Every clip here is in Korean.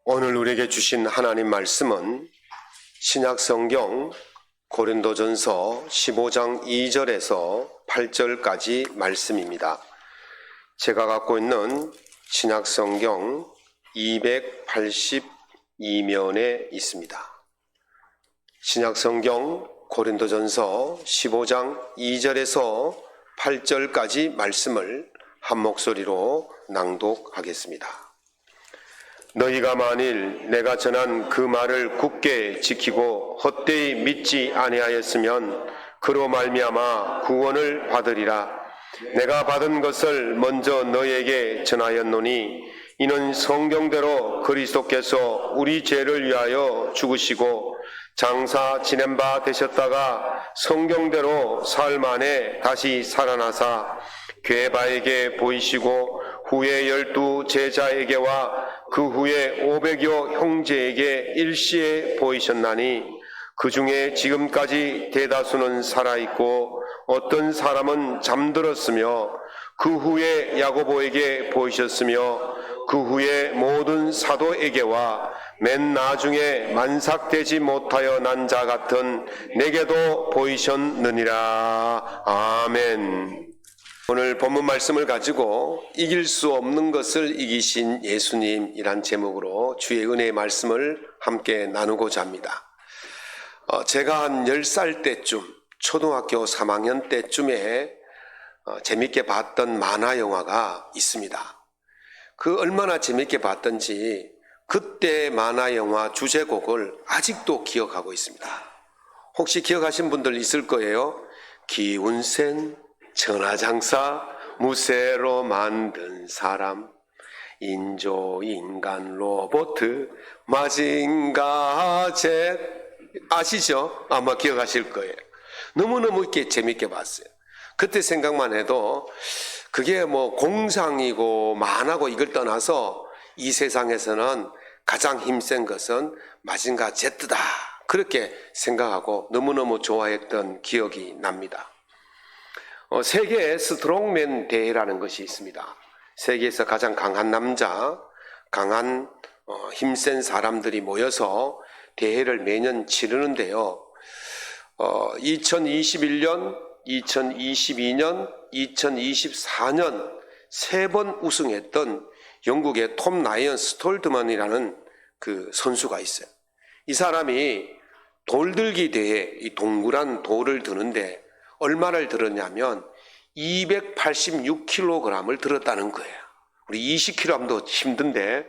오늘 우리에게 주신 하나님 말씀은 신약성경 고린도전서 15장 2절에서 8절까지 말씀입니다. 제가 갖고 있는 신약성경 282면에 있습니다. 신약성경 고린도전서 15장 2절에서 8절까지 말씀을 한 목소리로 낭독하겠습니다. 너희가 만일 내가 전한 그 말을 굳게 지키고 헛되이 믿지 아니하였으면 그로 말미암아 구원을 받으리라. 내가 받은 것을 먼저 너희에게 전하였노니 이는 성경대로 그리스도께서 우리 죄를 위하여 죽으시고 장사 지낸 바 되셨다가 성경대로 사흘 만에 다시 살아나사 괴바에게 보이시고 후에 12 제자에게와 그 후에 500여 형제에게 일시에 보이셨나니 그 중에 지금까지 대다수는 살아있고 어떤 사람은 잠들었으며 그 후에 야고보에게 보이셨으며 그 후에 모든 사도에게와 맨 나중에 만삭되지 못하여 난 자 같은 내게도 보이셨느니라. 아멘. 오늘 본문 말씀을 가지고 이길 수 없는 것을 이기신 예수님이란 제목으로 주의 은혜의 말씀을 함께 나누고자 합니다. 제가 한 10살 때쯤, 초등학교 3학년 때쯤에 재밌게 봤던 만화 영화가 있습니다. 그 얼마나 재밌게 봤던지 그때 만화 영화 주제곡을 아직도 기억하고 있습니다. 혹시 기억하신 분들 있을 거예요. 기운센 천하장사 무쇠로 만든 사람 인조인간 로보트 마징가 젯 아시죠? 아마 기억하실 거예요. 너무너무 이렇게 재밌게 봤어요. 그때 생각만 해도 그게 뭐 공상이고 만화고 이걸 떠나서 이 세상에서는 가장 힘센 것은 마징가 제트다 그렇게 생각하고 너무너무 좋아했던 기억이 납니다. 세계 스트롱맨 대회라는 것이 있습니다. 세계에서 가장 강한 남자, 강한 힘센 사람들이 모여서 대회를 매년 치르는데요. 2021년, 2022년, 2024년 3번 우승했던 영국의 톰 라이언 스톨트만이라는 그 선수가 있어요. 이 사람이 돌들기 대회, 이 동그란 돌을 드는데 얼마를 들었냐면 286kg을 들었다는 거예요. 우리 20kg 하면 힘든데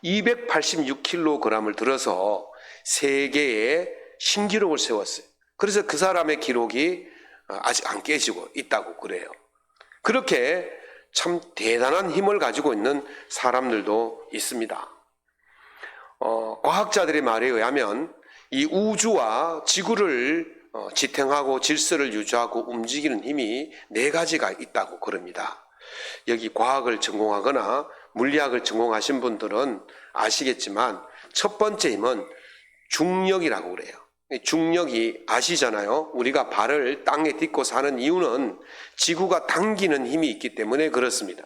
286kg을 들어서 세계의 신기록을 세웠어요. 그래서 그 사람의 기록이 아직 안 깨지고 있다고 그래요. 그렇게 참 대단한 힘을 가지고 있는 사람들도 있습니다. 과학자들의 말에 의하면 이 우주와 지구를 지탱하고 질서를 유지하고 움직이는 힘이 4가지가 있다고 그럽니다. 여기 과학을 전공하거나 물리학을 전공하신 분들은 아시겠지만 첫 번째 힘은 중력이라고 그래요. 중력이 아시잖아요. 우리가 발을 땅에 딛고 사는 이유는 지구가 당기는 힘이 있기 때문에 그렇습니다.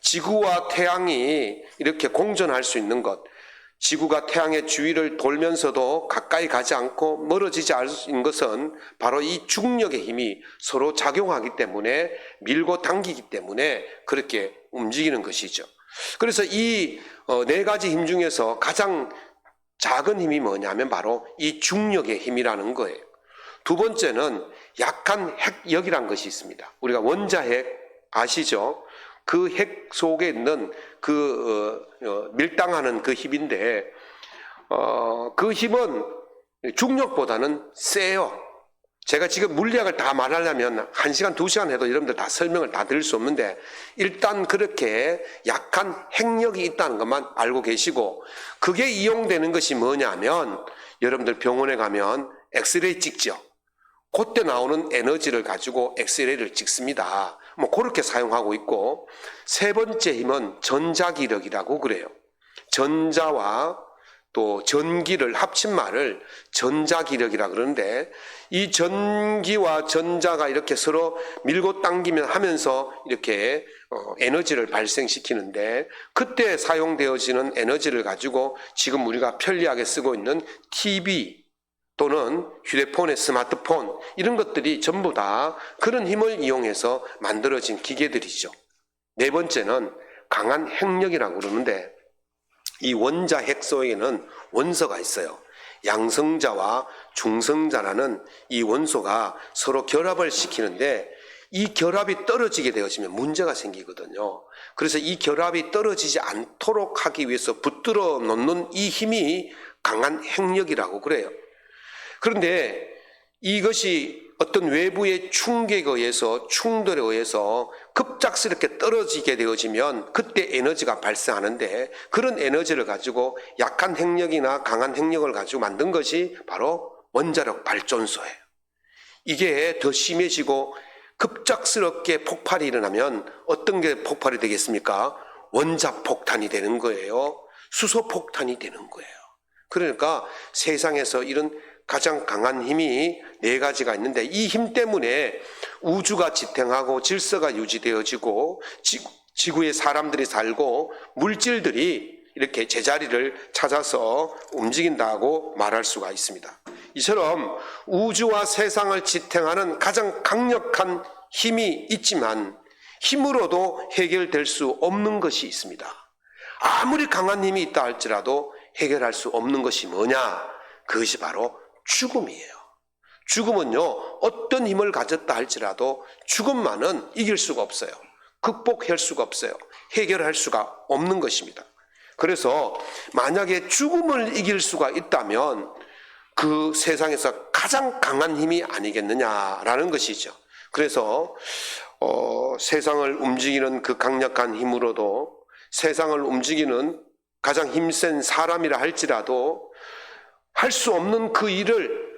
지구와 태양이 이렇게 공존할 수 있는 것, 지구가 태양의 주위를 돌면서도 가까이 가지 않고 멀어지지 않는 것은 바로 이 중력의 힘이 서로 작용하기 때문에 밀고 당기기 때문에 그렇게 움직이는 것이죠. 그래서 이 4가지 힘 중에서 가장 작은 힘이 뭐냐면 바로 이 중력의 힘이라는 거예요. 두 번째는 약한 핵력이라는 것이 있습니다. 우리가 원자핵 아시죠? 그 핵 속에 있는 그 밀당하는 그 힘인데 그 힘은 중력보다는 세요. 제가 지금 물리학을 다 말하려면 1시간, 2시간 해도 여러분들 다 설명을 다 드릴 수 없는데 일단 그렇게 약한 핵력이 있다는 것만 알고 계시고 그게 이용되는 것이 뭐냐면 여러분들 병원에 가면 엑스레이 찍죠. 그때 나오는 에너지를 가지고 엑스레이를 찍습니다. 뭐 그렇게 사용하고 있고 세 번째 힘은 전자기력이라고 그래요. 전자와 또 전기를 합친 말을 전자기력이라 그러는데 이 전기와 전자가 이렇게 서로 밀고 당기면 하면서 이렇게 에너지를 발생시키는데, 그때 사용되어지는 에너지를 가지고 지금 우리가 편리하게 쓰고 있는 TV 또는 휴대폰의 스마트폰, 이런 것들이 전부 다 그런 힘을 이용해서 만들어진 기계들이죠. 네 번째는 강한 핵력이라고 그러는데, 이 원자 핵 속에는 원소가 있어요. 양성자와 중성자라는 이 원소가 서로 결합을 시키는데, 이 결합이 떨어지게 되어지면 문제가 생기거든요. 그래서 이 결합이 떨어지지 않도록 하기 위해서 붙들어 놓는 이 힘이 강한 핵력이라고 그래요. 그런데 이것이 어떤 외부의 충격에 의해서, 충돌에 의해서 급작스럽게 떨어지게 되어지면 그때 에너지가 발생하는데, 그런 에너지를 가지고 약한 핵력이나 강한 핵력을 가지고 만든 것이 바로 원자력 발전소예요. 이게 더 심해지고 급작스럽게 폭발이 일어나면 어떤 게 폭발이 되겠습니까? 원자폭탄이 되는 거예요. 수소폭탄이 되는 거예요. 그러니까 세상에서 이런 가장 강한 힘이 네 가지가 있는데, 이 힘 때문에 우주가 지탱하고 질서가 유지되어지고 지구에 사람들이 살고 물질들이 이렇게 제자리를 찾아서 움직인다고 말할 수가 있습니다. 이처럼 우주와 세상을 지탱하는 가장 강력한 힘이 있지만 힘으로도 해결될 수 없는 것이 있습니다. 아무리 강한 힘이 있다 할지라도 해결할 수 없는 것이 뭐냐? 그것이 바로 죽음이에요. 죽음은요, 어떤 힘을 가졌다 할지라도 죽음만은 이길 수가 없어요. 극복할 수가 없어요. 해결할 수가 없는 것입니다. 그래서 만약에 죽음을 이길 수가 있다면 그 세상에서 가장 강한 힘이 아니겠느냐라는 것이죠. 그래서 세상을 움직이는 그 강력한 힘으로도 세상을 움직이는 가장 힘센 사람이라 할지라도 할 수 없는 그 일을,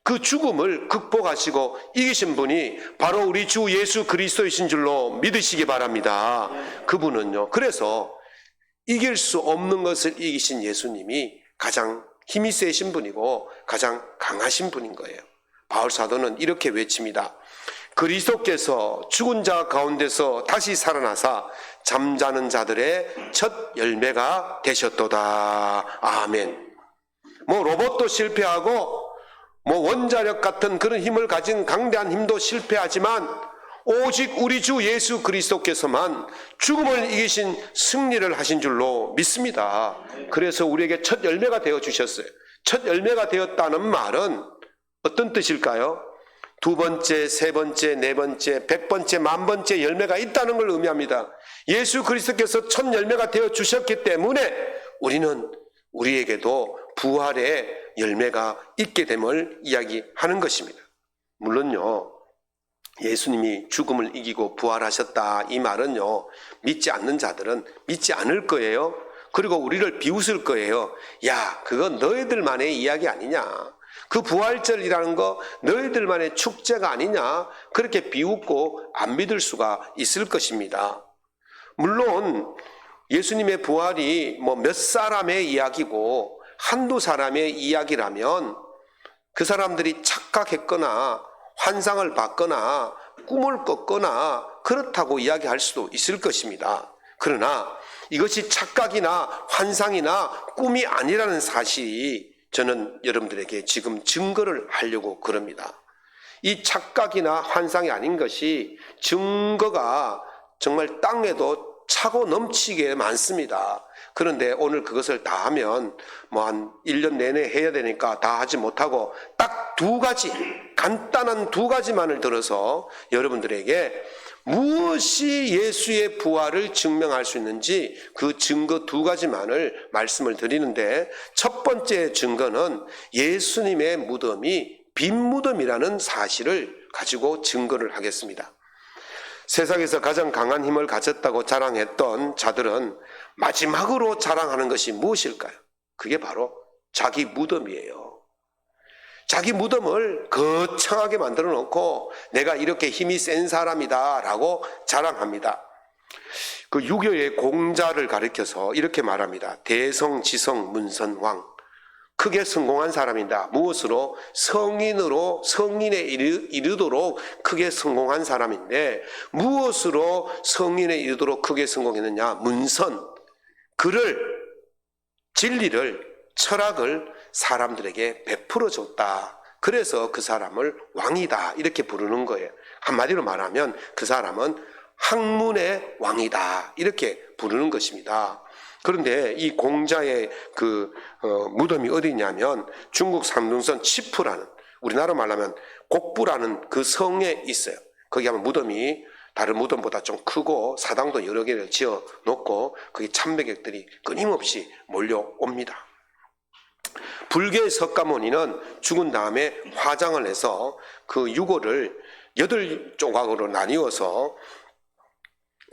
그 죽음을 극복하시고 이기신 분이 바로 우리 주 예수 그리스도이신 줄로 믿으시기 바랍니다. 그분은요, 그래서 이길 수 없는 것을 이기신 예수님이 가장 힘이 세신 분이고 가장 강하신 분인 거예요. 바울 사도는 이렇게 외칩니다. 그리스도께서 죽은 자 가운데서 다시 살아나사 잠자는 자들의 첫 열매가 되셨도다. 아멘. 로봇도 실패하고 원자력 같은 그런 힘을 가진 강대한 힘도 실패하지만 오직 우리 주 예수 그리스도께서만 죽음을 이기신 승리를 하신 줄로 믿습니다. 그래서 우리에게 첫 열매가 되어 주셨어요. 첫 열매가 되었다는 말은 어떤 뜻일까요? 두 번째, 세 번째, 네 번째, 100번째, 10,000번째 열매가 있다는 걸 의미합니다. 예수 그리스도께서 첫 열매가 되어 주셨기 때문에 우리에게도 부활의 열매가 있게 됨을 이야기하는 것입니다. 물론요, 예수님이 죽음을 이기고 부활하셨다, 이 말은요, 믿지 않는 자들은 믿지 않을 거예요. 그리고 우리를 비웃을 거예요. 야, 그건 너희들만의 이야기 아니냐, 그 부활절이라는 거 너희들만의 축제가 아니냐, 그렇게 비웃고 안 믿을 수가 있을 것입니다. 물론 예수님의 부활이 몇 사람의 이야기고 한두 사람의 이야기라면 그 사람들이 착각했거나 환상을 봤거나 꿈을 꿨거나 그렇다고 이야기할 수도 있을 것입니다. 그러나 이것이 착각이나 환상이나 꿈이 아니라는 사실이 저는 여러분들에게 지금 증거를 하려고 그럽니다. 이 착각이나 환상이 아닌 것이 증거가 정말 땅에도 차고 넘치게 많습니다. 그런데 오늘 그것을 다 하면 한 1년 내내 해야 되니까 다 하지 못하고 딱 두 가지, 간단한 두 가지만을 들어서 여러분들에게 무엇이 예수의 부활을 증명할 수 있는지 그 증거 두 가지만을 말씀을 드리는데, 첫 번째 증거는 예수님의 무덤이 빈 무덤이라는 사실을 가지고 증거를 하겠습니다. 세상에서 가장 강한 힘을 가졌다고 자랑했던 자들은 마지막으로 자랑하는 것이 무엇일까요? 그게 바로 자기 무덤이에요. 자기 무덤을 거창하게 만들어 놓고 내가 이렇게 힘이 센 사람이다 라고 자랑합니다. 그 유교의 공자를 가리켜서 이렇게 말합니다. 대성, 지성, 문선왕. 크게 성공한 사람이다. 무엇으로? 성인에 이르도록 크게 성공한 사람인데, 무엇으로 성인에 이르도록 크게 성공했느냐? 문선, 글을, 진리를, 철학을 사람들에게 베풀어 줬다. 그래서 그 사람을 왕이다 이렇게 부르는 거예요. 한마디로 말하면 그 사람은 학문의 왕이다 이렇게 부르는 것입니다. 그런데 이 공자의 무덤이 어디냐면 중국 삼둥선 치푸라는, 우리나라 말하면 곡부라는 그 성에 있어요. 거기 하면 무덤이 다른 무덤보다 좀 크고 사당도 여러 개를 지어 놓고 거기 참배객들이 끊임없이 몰려옵니다. 불교의 석가모니는 죽은 다음에 화장을 해서 그 유골을 8조각으로 나뉘어서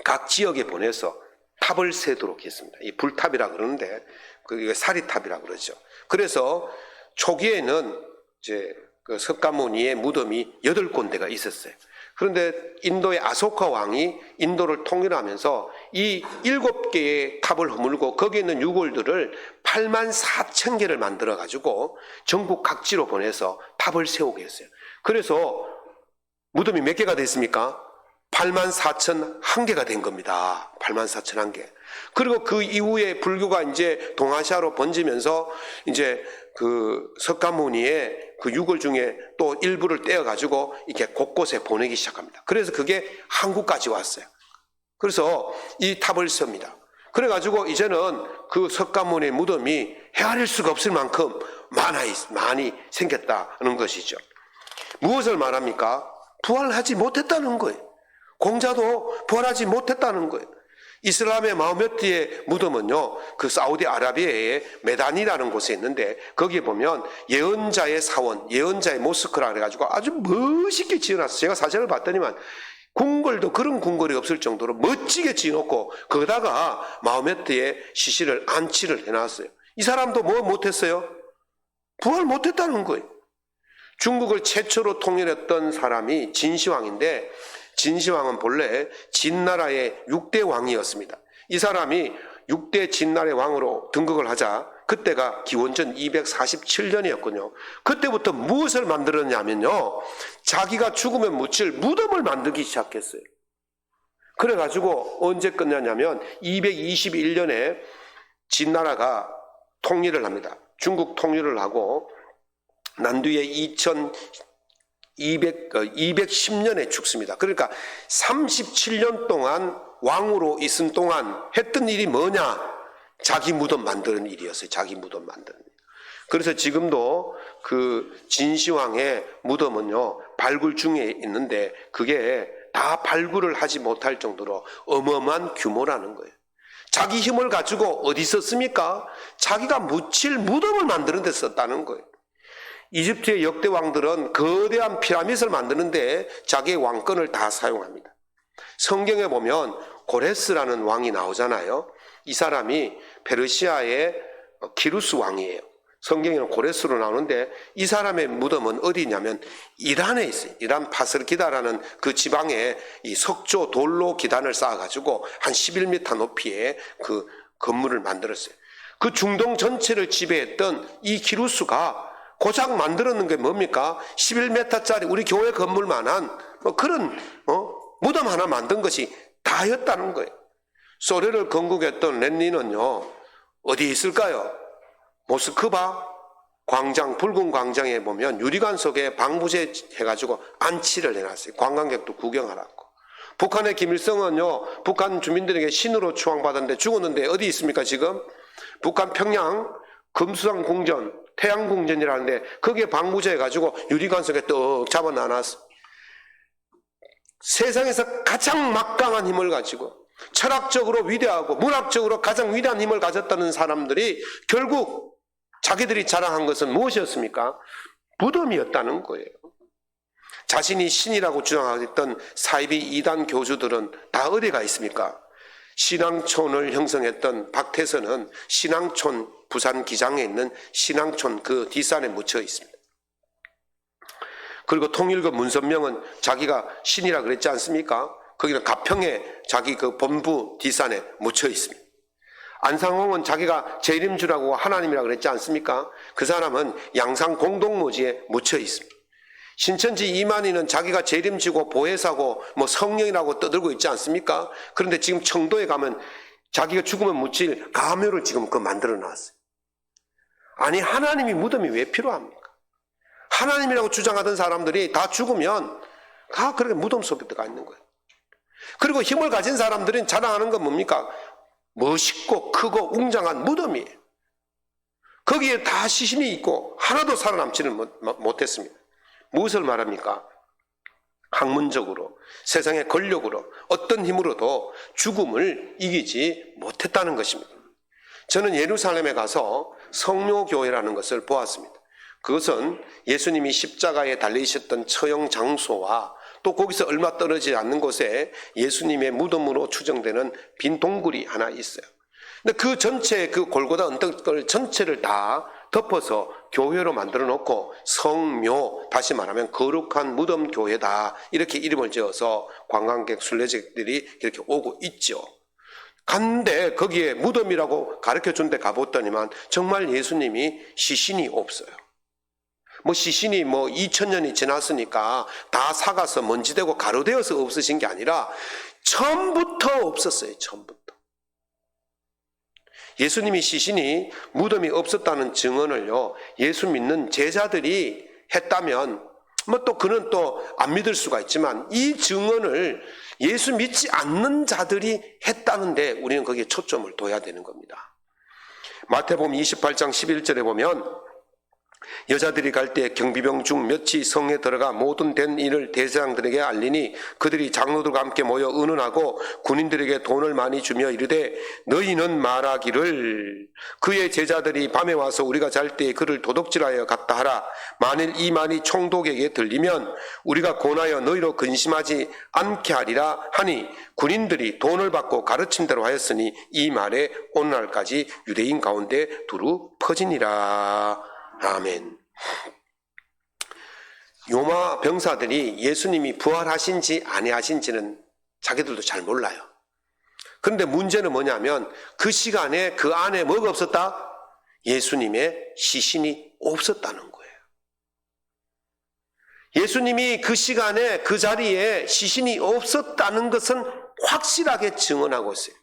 각 지역에 보내서 탑을 세도록 했습니다. 이 불탑이라 그러는데 그게 사리탑이라 그러죠. 그래서 초기에는 이제 그 석가모니의 무덤이 8군데가 있었어요. 그런데 인도의 아소카 왕이 인도를 통일하면서 이 7개의 탑을 허물고 거기에 있는 유골들을 84,000개를 만들어 가지고 전국 각지로 보내서 탑을 세우게 했어요. 그래서 무덤이 몇 개가 됐습니까? 84,001개가 된 겁니다. 84,001개. 그리고 그 이후에 불교가 이제 동아시아로 번지면서 이제 그 석가모니의 그 유골 중에 또 일부를 떼어가지고 이렇게 곳곳에 보내기 시작합니다. 그래서 그게 한국까지 왔어요. 그래서 이 탑을 섭니다. 그래가지고 이제는 그 석가모니의 무덤이 헤아릴 수가 없을 만큼 많이 생겼다는 것이죠. 무엇을 말합니까? 부활하지 못했다는 거예요. 공자도 부활하지 못했다는 거예요. 이슬람의 마호메트의 무덤은요, 그 사우디아라비아의 메단이라는 곳에 있는데 거기에 보면 예언자의 사원, 예언자의 모스크라 그래가지고 아주 멋있게 지어놨어요. 제가 사진을 봤더니만 궁궐도 그런 궁궐이 없을 정도로 멋지게 지어놓고 거기다가 마호메트의 시신을 안치를 해놨어요. 이 사람도 뭐 못했어요? 부활 못했다는 거예요. 중국을 최초로 통일했던 사람이 진시황인데 진시황은 본래 진나라의 6대 왕이었습니다. 이 사람이 6대 진나라의 왕으로 등극을 하자 그때가 기원전 247년이었군요. 그때부터 무엇을 만들었냐면요, 자기가 죽으면 묻힐 무덤을 만들기 시작했어요. 그래가지고 언제 끝났냐면 221년에 진나라가 통일을 합니다. 중국 통일을 하고 난 뒤에 210년에 죽습니다. 그러니까 37년 동안 왕으로 있은 동안 했던 일이 뭐냐? 자기 무덤 만드는 일이었어요. 자기 무덤 만드는 일. 그래서 지금도 그 진시황의 무덤은요, 발굴 중에 있는데 그게 다 발굴을 하지 못할 정도로 어마어마한 규모라는 거예요. 자기 힘을 가지고 어디 썼습니까? 자기가 묻힐 무덤을 만드는 데 썼다는 거예요. 이집트의 역대 왕들은 거대한 피라밋을 만드는데 자기의 왕권을 다 사용합니다. 성경에 보면 고레스라는 왕이 나오잖아요. 이 사람이 페르시아의 키루스 왕이에요. 성경에는 고레스로 나오는데 이 사람의 무덤은 어디냐면 이란에 있어요. 이란 파스르기다라는 그 지방에 이 석조 돌로 기단을 쌓아가지고 한 11m 높이의 그 건물을 만들었어요. 그 중동 전체를 지배했던 이 키루스가 고작 만들었는 게 뭡니까? 11m짜리 우리 교회 건물만한 그런 무덤 하나 만든 것이 다였다는 거예요. 소련을 건국했던 렌닌은요, 어디 있을까요? 모스크바 광장, 붉은 광장에 보면 유리관 속에 방부제 해가지고 안치를 해놨어요. 관광객도 구경하라고. 북한의 김일성은요, 북한 주민들에게 신으로 추앙받았는데 죽었는데 어디 있습니까 지금? 북한 평양 금수산 궁전, 태양궁전이라는데 거기에 방부제 해가지고 유리관 속에 떡 잡아놔놨어. 세상에서 가장 막강한 힘을 가지고 철학적으로 위대하고 문학적으로 가장 위대한 힘을 가졌다는 사람들이 결국 자기들이 자랑한 것은 무엇이었습니까? 무덤이었다는 거예요. 자신이 신이라고 주장하던 사이비 이단 교주들은 다 어디가 있습니까? 신앙촌을 형성했던 박태선은 신앙촌, 부산 기장에 있는 신앙촌 그 뒷산에 묻혀 있습니다. 그리고 통일교 문선명은 자기가 신이라 그랬지 않습니까? 거기는 가평에 자기 그 본부 뒷산에 묻혀 있습니다. 안상홍은 자기가 재림주라고 하나님이라고 그랬지 않습니까? 그 사람은 양상 공동묘지에 묻혀 있습니다. 신천지 이만희는 자기가 재림주고 보혜사고 뭐 성령이라고 떠들고 있지 않습니까? 그런데 지금 청도에 가면 자기가 죽으면 묻힐 가묘를 지금 만들어 놨어요. 아니, 하나님이 무덤이 왜 필요합니까? 하나님이라고 주장하던 사람들이 다 죽으면 다 그렇게 무덤 속에 들어가 있는 거예요. 그리고 힘을 가진 사람들은 자랑하는 건 뭡니까? 멋있고 크고 웅장한 무덤이에요. 거기에 다 시신이 있고 하나도 살아남지는 못했습니다. 무엇을 말합니까? 학문적으로, 세상의 권력으로, 어떤 힘으로도 죽음을 이기지 못했다는 것입니다. 저는 예루살렘에 가서 성묘교회라는 것을 보았습니다. 그것은 예수님이 십자가에 달리셨던 처형 장소와 또 거기서 얼마 떨어지지 않는 곳에 예수님의 무덤으로 추정되는 빈 동굴이 하나 있어요. 근데 그 전체, 그 골고다 언덕을 전체를 다 덮어서 교회로 만들어 놓고 성묘, 다시 말하면 거룩한 무덤 교회다, 이렇게 이름을 지어서 관광객, 순례객들이 이렇게 오고 있죠. 갔는데 거기에 무덤이라고 가르쳐 준 데 가봤더니만 정말 예수님이 시신이 없어요. 뭐 시신이 2000년이 지났으니까 다 사가서 먼지되고 가루되어서 없으신 게 아니라 처음부터 없었어요. 처음부터. 예수님이 시신이 무덤이 없었다는 증언을요, 예수 믿는 제자들이 했다면 또 그는 또 안 믿을 수가 있지만 이 증언을 예수 믿지 않는 자들이 했다는데 우리는 거기에 초점을 둬야 되는 겁니다. 마태복음 28장 11절에 보면 여자들이 갈 때 경비병 중 몇이 성에 들어가 모든 된 일을 대제사장들에게 알리니 그들이 장로들과 함께 모여 의논하고 군인들에게 돈을 많이 주며 이르되 너희는 말하기를 그의 제자들이 밤에 와서 우리가 잘 때 그를 도둑질하여 갔다 하라. 만일 이 말이 총독에게 들리면 우리가 권하여 너희로 근심하지 않게 하리라 하니 군인들이 돈을 받고 가르침대로 하였으니 이 말에 오늘날까지 유대인 가운데 두루 퍼지니라. 아멘. 로마 병사들이 예수님이 부활하신지 아니하신지는 자기들도 잘 몰라요. 그런데 문제는 뭐냐면 그 시간에 그 안에 뭐가 없었다? 예수님의 시신이 없었다는 거예요. 예수님이 그 시간에 그 자리에 시신이 없었다는 것은 확실하게 증언하고 있어요.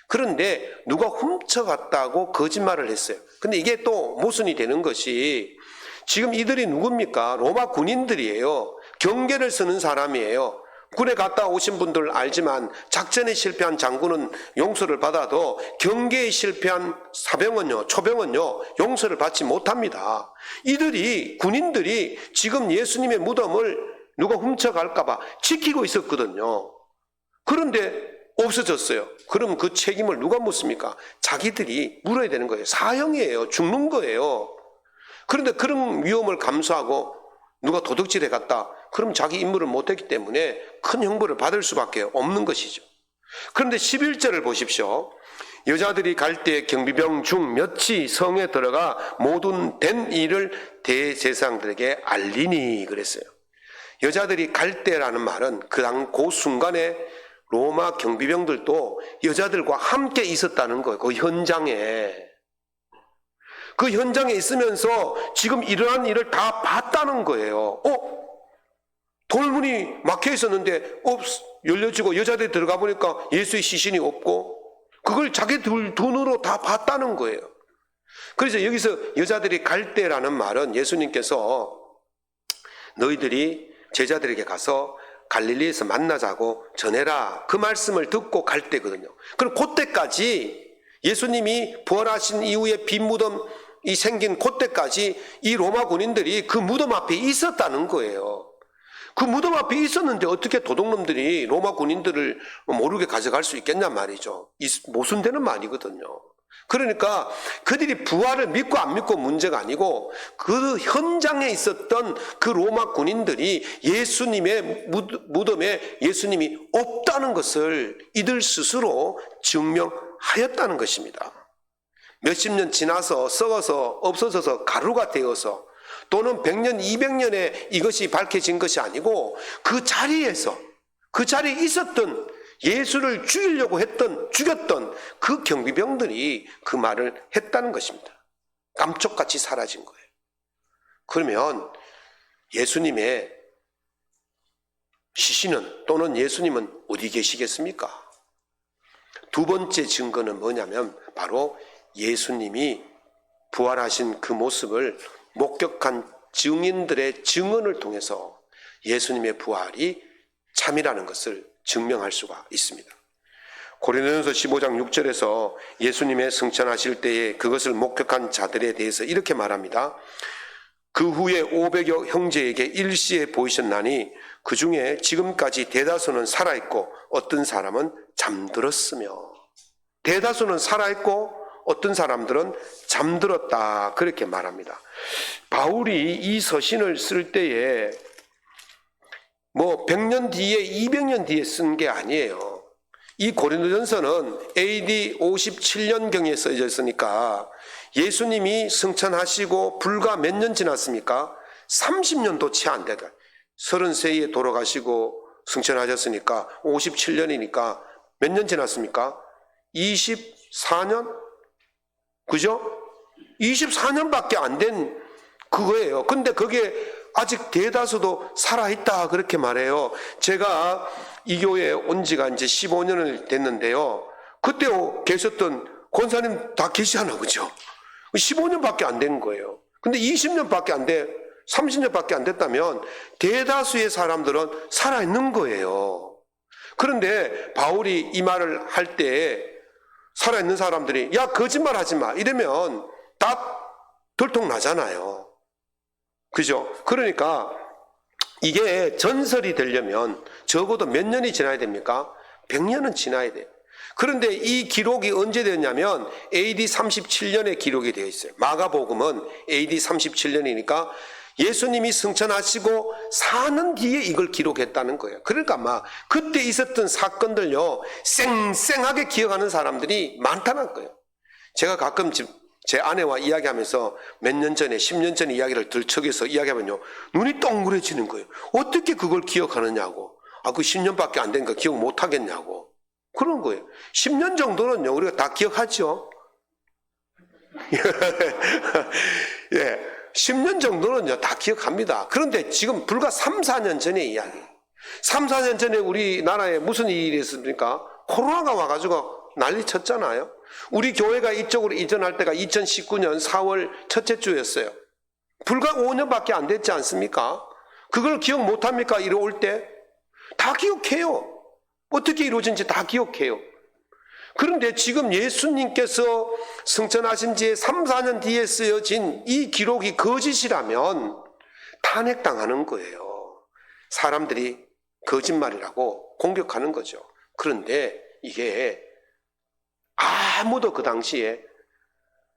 그런데 누가 훔쳐갔다고 거짓말을 했어요. 근데 이게 또 모순이 되는 것이 지금 이들이 누굽니까? 로마 군인들이에요. 경계를 서는 사람이에요. 군에 갔다 오신 분들 알지만 작전에 실패한 장군은 용서를 받아도 경계에 실패한 사병은요, 초병은요, 용서를 받지 못합니다. 이들이, 군인들이 지금 예수님의 무덤을 누가 훔쳐갈까봐 지키고 있었거든요. 그런데 없어졌어요. 그럼 그 책임을 누가 묻습니까? 자기들이 물어야 되는 거예요. 사형이에요. 죽는 거예요. 그런데 그런 위험을 감수하고 누가 도둑질해 갔다. 그럼 자기 임무를 못했기 때문에 큰 형벌을 받을 수밖에 없는 것이죠. 그런데 11절을 보십시오. 여자들이 갈 때 경비병 중 몇이 성에 들어가 모든 된 일을 대제사장들에게 알리니 그랬어요. 여자들이 갈 때라는 말은 그 순간에 로마 경비병들도 여자들과 함께 있었다는 거예요. 그 현장에. 그 현장에 있으면서 지금 일어난 일을 다 봤다는 거예요. 돌문이 막혀 있었는데 열려지고 여자들이 들어가 보니까 예수의 시신이 없고 그걸 자기들 눈으로 다 봤다는 거예요. 그래서 여기서 여자들이 갈 때라는 말은 예수님께서 너희들이 제자들에게 가서 갈릴리에서 만나자고 전해라. 그 말씀을 듣고 갈 때거든요. 그럼 그때까지 예수님이 부활하신 이후에 빈 무덤이 생긴 그때까지 이 로마 군인들이 그 무덤 앞에 있었다는 거예요. 그 무덤 앞에 있었는데 어떻게 도둑놈들이 로마 군인들을 모르게 가져갈 수 있겠냐 말이죠. 모순되는 말이거든요. 그러니까 그들이 부활을 믿고 안 믿고 문제가 아니고 그 현장에 있었던 그 로마 군인들이 예수님의 무덤에 예수님이 없다는 것을 이들 스스로 증명하였다는 것입니다. 몇십 년 지나서 썩어서 없어져서 가루가 되어서 또는 100년, 200년에 이것이 밝혀진 것이 아니고 그 자리에 있었던 예수를 죽였던 그 경비병들이 그 말을 했다는 것입니다. 감쪽같이 사라진 거예요. 그러면 예수님의 시신은 또는 예수님은 어디 계시겠습니까? 두 번째 증거는 뭐냐면 바로 예수님이 부활하신 그 모습을 목격한 증인들의 증언을 통해서 예수님의 부활이 참이라는 것을 증명할 수가 있습니다. 고린도전서 15장 6절에서 예수님의 승천하실 때에 그것을 목격한 자들에 대해서 이렇게 말합니다. 그 후에 500여 형제에게 일시에 보이셨나니 그 중에 지금까지 대다수는 살아있고 어떤 사람은 잠들었으며, 대다수는 살아있고 어떤 사람들은 잠들었다, 그렇게 말합니다. 바울이 이 서신을 쓸 때에 100년 뒤에 200년 뒤에 쓴 게 아니에요. 이 고린도전서는 AD 57년경에 써져 있으니까 예수님이 승천하시고 불과 몇 년 지났습니까? 30년도 채 안 되다. 30세에 돌아가시고 승천하셨으니까 57년이니까 몇 년 지났습니까? 24년? 그죠? 24년밖에 안 된 그거예요. 근데 그게 아직 대다수도 살아있다, 그렇게 말해요. 제가 이 교회에 온 지가 이제 15년을 됐는데요. 그때 계셨던 권사님 다 계시잖아, 그죠? 15년밖에 안 된 거예요. 근데 20년밖에 안 돼, 30년밖에 안 됐다면 대다수의 사람들은 살아있는 거예요. 그런데 바울이 이 말을 할 때 살아있는 사람들이 야, 거짓말 하지 마, 이러면 다 들통나잖아요. 그죠? 그러니까 이게 전설이 되려면 적어도 몇 년이 지나야 됩니까? 100년은 지나야 돼요. 그런데 이 기록이 언제 되었냐면 AD 37년에 기록이 되어 있어요. 마가복음은 AD 37년이니까 예수님이 승천하시고 사는 뒤에 이걸 기록했다는 거예요. 그러니까 막 그때 있었던 사건들요, 쌩쌩하게 기억하는 사람들이 많다는 거예요. 제가 가끔 제 아내와 이야기하면서 몇 년 전에, 10년 전에 이야기를 들척여서 이야기하면요, 눈이 동그래지는 거예요. 어떻게 그걸 기억하느냐고. 그 10년밖에 안 되니까 기억 못 하겠냐고. 그런 거예요. 10년 정도는요, 우리가 다 기억하죠. 예, 10년 정도는요, 다 기억합니다. 그런데 지금 불과 3, 4년 전의 이야기. 3, 4년 전에 우리나라에 무슨 일이 있었습니까? 코로나가 와가지고 난리 쳤잖아요. 우리 교회가 이쪽으로 이전할 때가 2019년 4월 첫째 주였어요. 불과 5년밖에 안 됐지 않습니까? 그걸 기억 못합니까? 이럴 때? 다 기억해요. 어떻게 이루어진지 다 기억해요. 그런데 지금 예수님께서 승천하신 지 3, 4년 뒤에 쓰여진 이 기록이 거짓이라면 탄핵당하는 거예요. 사람들이 거짓말이라고 공격하는 거죠. 그런데 이게 아무도 그 당시에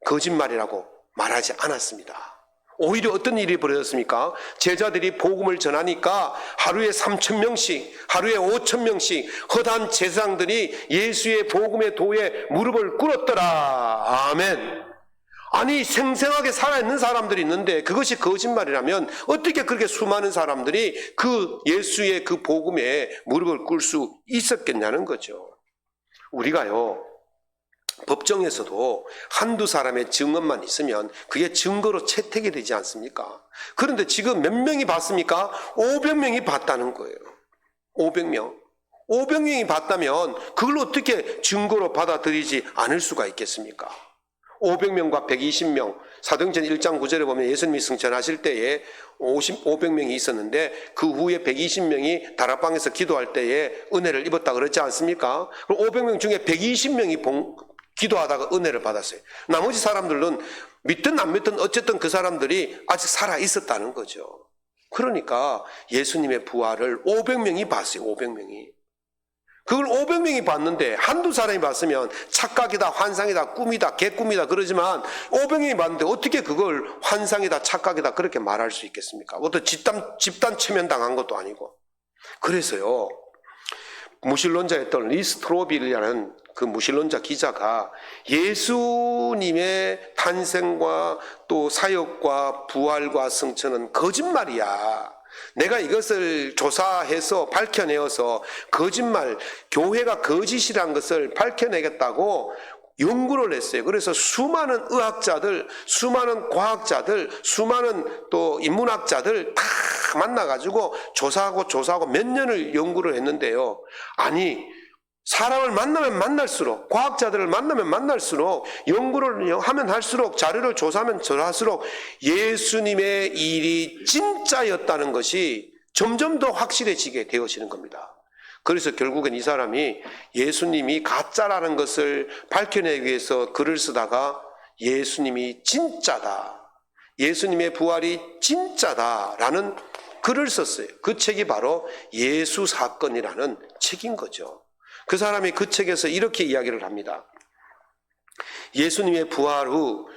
거짓말이라고 말하지 않았습니다. 오히려 어떤 일이 벌어졌습니까? 제자들이 복음을 전하니까 하루에 3,000명씩, 하루에 5,000명씩 허다한 제사장들이 예수의 복음의 도에 무릎을 꿇었더라. 아멘. 아니, 생생하게 살아있는 사람들이 있는데 그것이 거짓말이라면 어떻게 그렇게 수많은 사람들이 그 예수의 그 복음에 무릎을 꿇을 수 있었겠냐는 거죠. 우리가요, 법정에서도 한두 사람의 증언만 있으면 그게 증거로 채택이 되지 않습니까? 그런데 지금 몇 명이 봤습니까? 500명이 봤다는 거예요. 500명. 500명이 봤다면 그걸 어떻게 증거로 받아들이지 않을 수가 있겠습니까? 500명과 120명, 사도행전 1장 9절에 보면 예수님이 승천하실 때에 500명이 있었는데 그 후에 120명이 다락방에서 기도할 때에 은혜를 입었다 그랬지 않습니까? 그럼 500명 중에 120명이 기도하다가 은혜를 받았어요. 나머지 사람들은 믿든 안 믿든 어쨌든 그 사람들이 아직 살아 있었다는 거죠. 그러니까 예수님의 부활을 500명이 봤어요. 500명이. 그걸 500명이 봤는데 한두 사람이 봤으면 착각이다, 환상이다, 꿈이다, 개꿈이다 그러지만 500명이 봤는데 어떻게 그걸 환상이다, 착각이다 그렇게 말할 수 있겠습니까? 어떤 집단 체면당한 것도 아니고. 그래서요, 무신론자였던 리 스트로빌이라는 그 무신론자 기자가 예수님의 탄생과 또 사역과 부활과 승천은 거짓말이야. 내가 이것을 조사해서 밝혀내어서 거짓말, 교회가 거짓이란 것을 밝혀내겠다고 연구를 했어요. 그래서 수많은 의학자들, 수많은 과학자들, 수많은 또 인문학자들 다 만나가지고 조사하고 몇 년을 연구를 했는데요. 아니, 사람을 만나면 만날수록, 과학자들을 만나면 만날수록, 연구를 하면 할수록, 자료를 조사하면 조사할수록 예수님의 일이 진짜였다는 것이 점점 더 확실해지게 되어지는 겁니다. 그래서 결국엔 이 사람이 예수님이 가짜라는 것을 밝혀내기 위해서 글을 쓰다가 예수님이 진짜다, 예수님의 부활이 진짜다라는 글을 썼어요. 그 책이 바로 예수 사건이라는 책인 거죠. 그 사람이 그 책에서 이렇게 이야기를 합니다. 예수님의 부활 후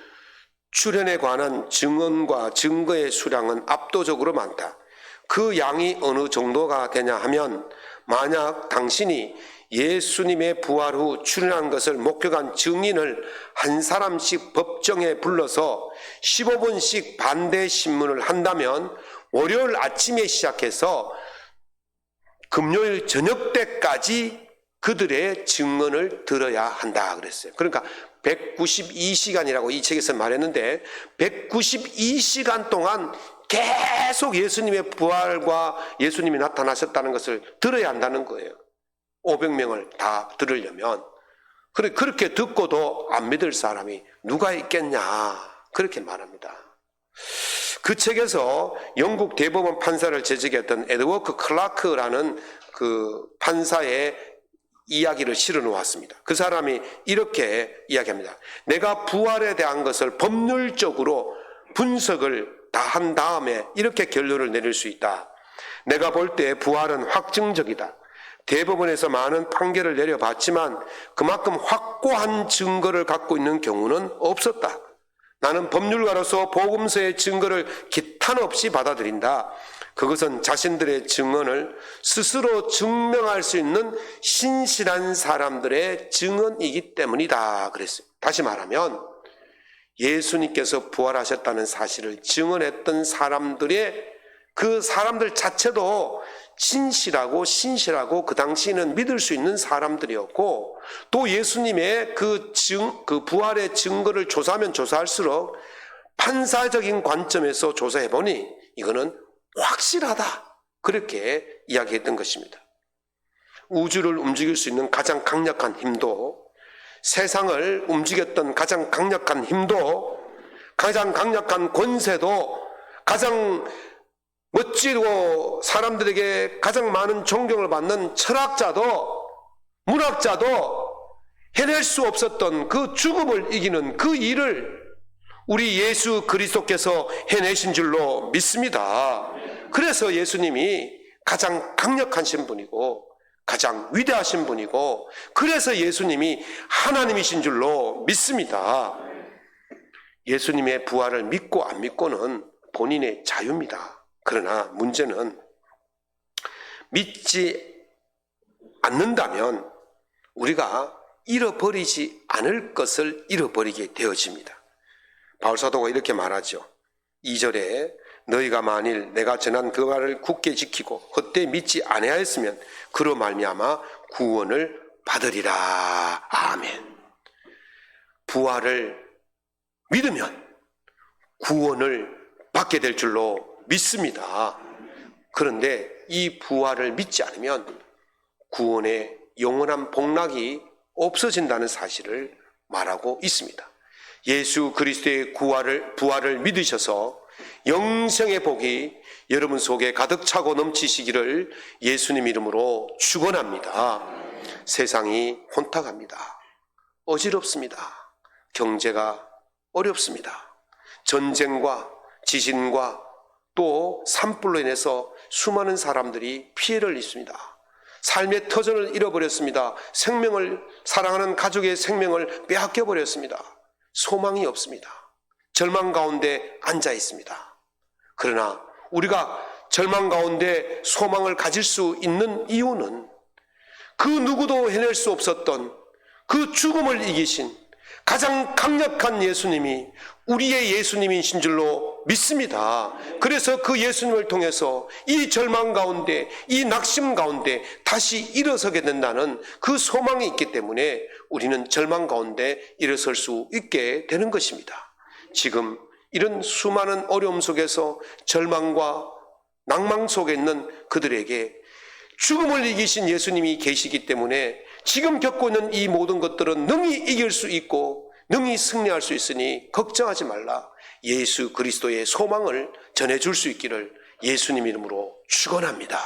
출현에 관한 증언과 증거의 수량은 압도적으로 많다. 그 양이 어느 정도가 되냐 하면, 만약 당신이 예수님의 부활 후 출현한 것을 목격한 증인을 한 사람씩 법정에 불러서 15분씩 반대 신문을 한다면 월요일 아침에 시작해서 금요일 저녁 때까지 그들의 증언을 들어야 한다 그랬어요. 그러니까 192시간이라고 이 책에서 말했는데 192시간 동안 계속 예수님의 부활과 예수님이 나타나셨다는 것을 들어야 한다는 거예요. 500명을 다 들으려면. 그렇게 듣고도 안 믿을 사람이 누가 있겠냐, 그렇게 말합니다. 그 책에서 영국 대법원 판사를 재직했던 에드워드 클라크라는 그 판사의 이야기를 실어 놓았습니다. 그 사람이 이렇게 이야기합니다. 내가 부활에 대한 것을 법률적으로 분석을 다 한 다음에 이렇게 결론을 내릴 수 있다. 내가 볼 때 부활은 확증적이다. 대법원에서 많은 판결을 내려봤지만 그만큼 확고한 증거를 갖고 있는 경우는 없었다. 나는 법률가로서 복음서의 증거를 기탄 없이 받아들인다. 그것은 자신들의 증언을 스스로 증명할 수 있는 신실한 사람들의 증언이기 때문이다 그랬어요. 다시 말하면 예수님께서 부활하셨다는 사실을 증언했던 사람들의 그 사람들 자체도 신실하고 그 당시에는 믿을 수 있는 사람들이었고, 또 예수님의 그 부활의 증거를 조사하면 조사할수록 판사적인 관점에서 조사해보니 이거는 확실하다, 그렇게 이야기했던 것입니다. 우주를 움직일 수 있는 가장 강력한 힘도, 세상을 움직였던 가장 강력한 힘도, 가장 강력한 권세도, 가장 멋지고 사람들에게 가장 많은 존경을 받는 철학자도, 문학자도 해낼 수 없었던 그 죽음을 이기는 그 일을 우리 예수 그리스도께서 해내신 줄로 믿습니다. 그래서 예수님이 가장 강력하신 분이고 가장 위대하신 분이고, 그래서 예수님이 하나님이신 줄로 믿습니다. 예수님의 부활을 믿고 안 믿고는 본인의 자유입니다. 그러나 문제는 믿지 않는다면 우리가 잃어버리지 않을 것을 잃어버리게 되어집니다. 바울사도가 이렇게 말하죠. 2절에 너희가 만일 내가 전한 그 말을 굳게 지키고 헛되이 믿지 아니하였으면 그로 말미암아 구원을 받으리라. 아멘. 부활을 믿으면 구원을 받게 될 줄로 믿습니다. 그런데 이 부활을 믿지 않으면 구원의 영원한 복락이 없어진다는 사실을 말하고 있습니다. 예수 그리스도의 부활을 믿으셔서 영생의 복이 여러분 속에 가득 차고 넘치시기를 예수님 이름으로 축원합니다. 세상이 혼탁합니다. 어지럽습니다. 경제가 어렵습니다. 전쟁과 지진과 또 산불로 인해서 수많은 사람들이 피해를 입습니다. 삶의 터전을 잃어버렸습니다. 생명을, 사랑하는 가족의 생명을 빼앗겨 버렸습니다. 소망이 없습니다. 절망 가운데 앉아 있습니다. 그러나 우리가 절망 가운데 소망을 가질 수 있는 이유는 그 누구도 해낼 수 없었던 그 죽음을 이기신, 가장 강력한 예수님이 우리의 예수님이신 줄로 믿습니다. 그래서 그 예수님을 통해서 이 절망 가운데, 이 낙심 가운데 다시 일어서게 된다는 그 소망이 있기 때문에 우리는 절망 가운데 일어설 수 있게 되는 것입니다. 지금 이런 수많은 어려움 속에서 절망과 낭망 속에 있는 그들에게 죽음을 이기신 예수님이 계시기 때문에 지금 겪고 있는 이 모든 것들은 능히 이길 수 있고 능히 승리할 수 있으니 걱정하지 말라. 예수 그리스도의 소망을 전해줄 수 있기를 예수님 이름으로 축원합니다.